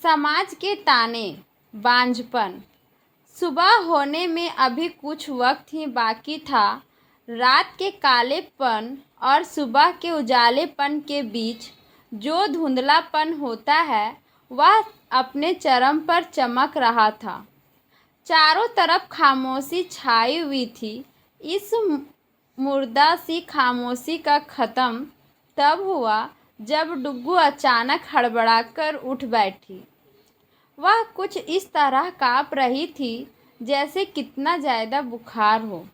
समाज के ताने, बांझपन। सुबह होने में अभी कुछ वक्त ही बाकी था। रात के कालेपन और सुबह के उजालेपन के बीच जो धुंधलापन होता है वह अपने चरम पर चमक रहा था। चारों तरफ खामोशी छाई हुई थी। इस मुर्दा सी खामोशी का ख़त्म तब हुआ जब डुग्गू अचानक हड़बड़ाकर उठ बैठी। वह कुछ इस तरह काँप रही थी जैसे कितना ज़्यादा बुखार हो।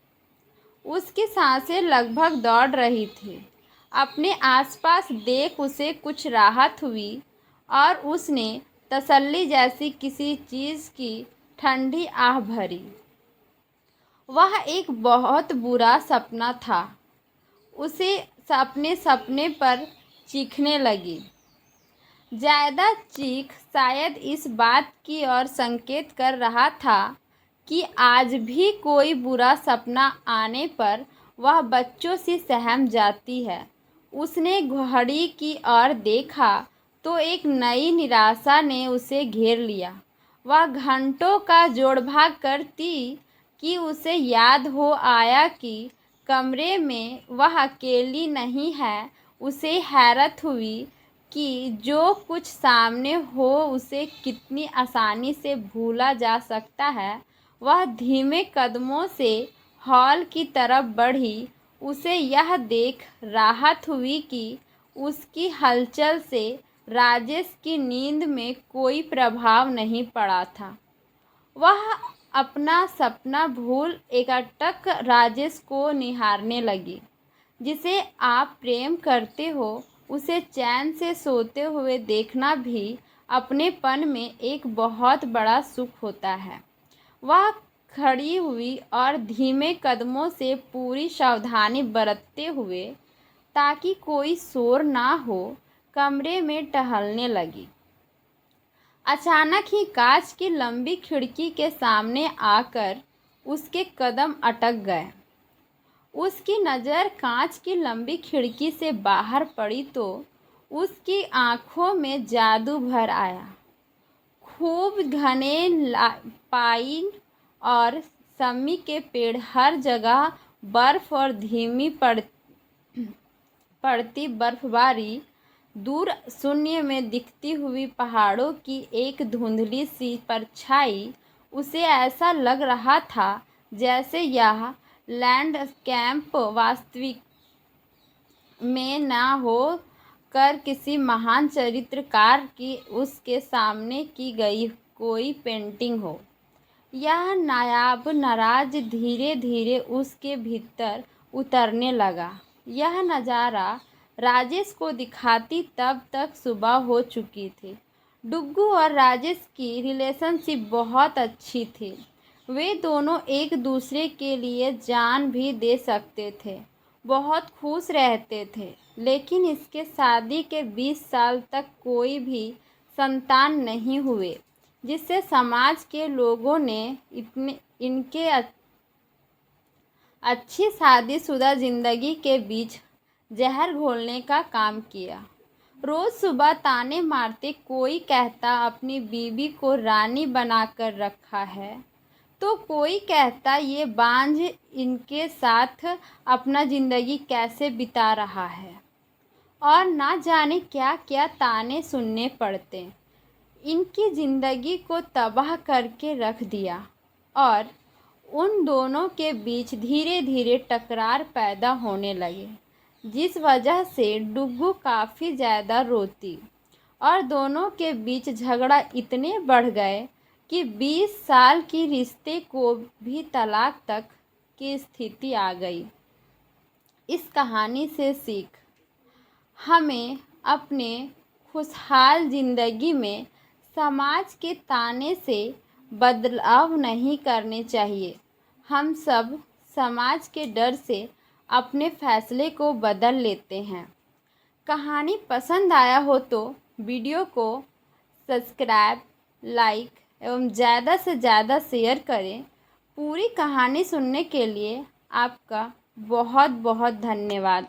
उसकी सांसें लगभग दौड़ रही थी। अपने आसपास देख उसे कुछ राहत हुई और उसने तसल्ली जैसी किसी चीज़ की ठंडी आह भरी। वह एक बहुत बुरा सपना था। उसे अपने सपने पर चीखने लगी। ज़्यादा चीख शायद इस बात की ओर संकेत कर रहा था कि आज भी कोई बुरा सपना आने पर वह बच्चों सी सहम जाती है। उसने घड़ी की ओर देखा तो एक नई निराशा ने उसे घेर लिया। वह घंटों का जोड़-भाग करती कि उसे याद हो आया कि कमरे में वह अकेली नहीं है। उसे हैरत हुई कि जो कुछ सामने हो उसे कितनी आसानी से भूला जा सकता है। वह धीमे कदमों से हॉल की तरफ बढ़ी। उसे यह देख राहत हुई कि उसकी हलचल से राजेश की नींद में कोई प्रभाव नहीं पड़ा था। वह अपना सपना भूल एकटक राजेश को निहारने लगी। जिसे आप प्रेम करते हो उसे चैन से सोते हुए देखना भी अपनेपन में एक बहुत बड़ा सुख होता है। वह खड़ी हुई और धीमे कदमों से पूरी सावधानी बरतते हुए ताकि कोई शोर ना हो कमरे में टहलने लगी। अचानक ही कांच की लंबी खिड़की के सामने आकर उसके कदम अटक गए। उसकी नज़र कांच की लंबी खिड़की से बाहर पड़ी तो उसकी आँखों में जादू भर आया। खूब घने पाइन और शमी के पेड़, हर जगह बर्फ और धीमी पड़ती बर्फबारी, दूर शून्य में दिखती हुई पहाड़ों की एक धुंधली सी परछाई। उसे ऐसा लग रहा था जैसे यह लैंडस्केप वास्तविक में ना हो कर किसी महान चित्रकार की उसके सामने की गई कोई पेंटिंग हो। यह नायाब नाराज धीरे धीरे उसके भीतर उतरने लगा। यह नज़ारा राजेश को दिखाती तब तक सुबह हो चुकी थी। डुग्गू और राजेश की रिलेशनशिप बहुत अच्छी थी। वे दोनों एक दूसरे के लिए जान भी दे सकते थे। बहुत खुश रहते थे। लेकिन इसके शादी के 20 साल तक कोई भी संतान नहीं हुए जिससे समाज के लोगों ने इनके अच्छी शादीशुदा ज़िंदगी के बीच जहर घोलने का काम किया। रोज़ सुबह ताने मारते कोई कहता अपनी बीवी को रानी बनाकर रखा है तो कोई कहता ये बांझ इनके साथ अपना ज़िंदगी कैसे बिता रहा है। और ना जाने क्या क्या ताने सुनने पड़ते। इनकी ज़िंदगी को तबाह करके रख दिया। और उन दोनों के बीच धीरे धीरे टकरार पैदा होने लगे जिस वजह से डुग्गू काफ़ी ज़्यादा रोती और दोनों के बीच झगड़ा इतने बढ़ गए कि 20 साल की रिश्ते को भी तलाक तक की स्थिति आ गई। इस कहानी से सीख, हमें अपने खुशहाल ज़िंदगी में समाज के ताने से बदलाव नहीं करने चाहिए। हम सब समाज के डर से अपने फैसले को बदल लेते हैं। कहानी पसंद आया हो तो वीडियो को सब्सक्राइब, लाइक एवं ज़्यादा से ज़्यादा शेयर करें। पूरी कहानी सुनने के लिए आपका बहुत बहुत धन्यवाद।